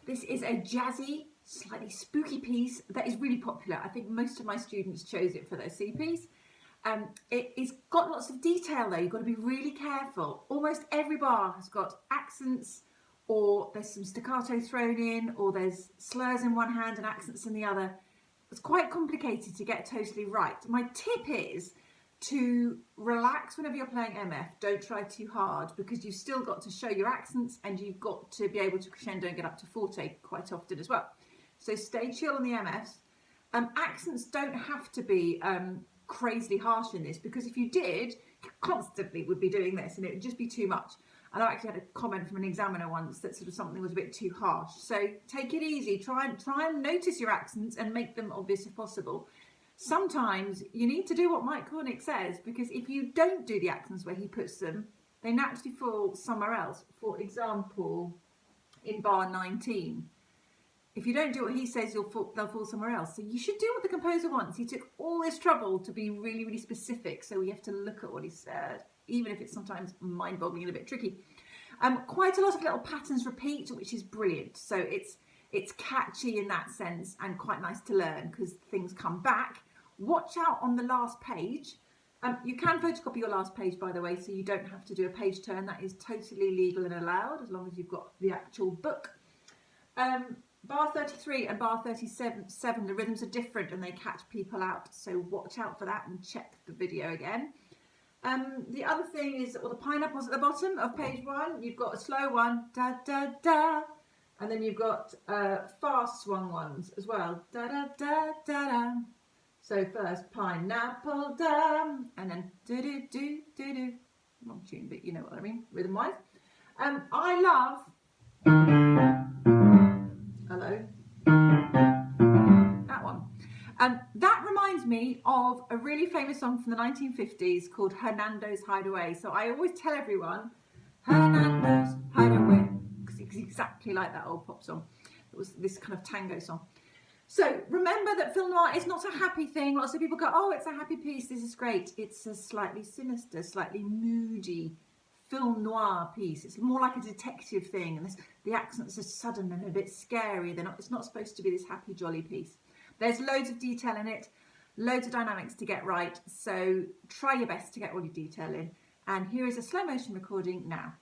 This is a jazzy, slightly spooky piece that is really popular. I think most of my students chose it for their CPs. It's got lots of detail though, you've got to be really careful. Almost every bar has got accents, or there's some staccato thrown in, or there's slurs in one hand and accents in the other. It's quite complicated to get totally right. My tip is to relax whenever you're playing MF. Don't try too hard, because you've still got to show your accents and you've got to be able to crescendo and get up to forte quite often as well. So stay chill on the MFs. Accents don't have to be crazily harsh in this, because if you did, you constantly would be doing this and it would just be too much. And I actually had a comment from an examiner once that sort of something was a bit too harsh. So take it easy, try and notice your accents and make them obvious if possible. Sometimes you need to do what Mike Cornick says, because if you don't do the accents where he puts them, they naturally fall somewhere else. For example, in bar 19, if you don't do what he says, they'll fall somewhere else. So you should do what the composer wants. He took all this trouble to be really, really specific, so we have to look at what he said, even if it's sometimes mind-boggling and a bit tricky. Quite a lot of little patterns repeat, which is brilliant. So it's catchy in that sense and quite nice to learn because things come back. Watch out on the last page. You can photocopy your last page, by the way, so you don't have to do a page turn. That is totally legal and allowed as long as you've got the actual book. Bar 33 and bar 37, the rhythms are different and they catch people out. So watch out for that and check the video again. The other thing is, or the pineapples at the bottom of page 1, you've got a slow one, da da da, and then you've got fast swung ones as well, da da da da da. So first pineapple da, and then do do do do do. Wrong tune, but you know what I mean, rhythm wise. I love. Hello. That one. That reminds me of a really famous song from the 1950s called Hernando's Hideaway. So I always tell everyone, Hernando's Hideaway, because it's exactly like that old pop song. It was this kind of tango song. So remember that film noir is not a happy thing. Lots of people go, oh, it's a happy piece, this is great. It's a slightly sinister, slightly moody film noir piece. It's more like a detective thing, and the accents are sudden and a bit scary. It's not supposed to be this happy, jolly piece. There's loads of detail in it, loads of dynamics to get right, so try your best to get all your detail in. And here is a slow motion recording now.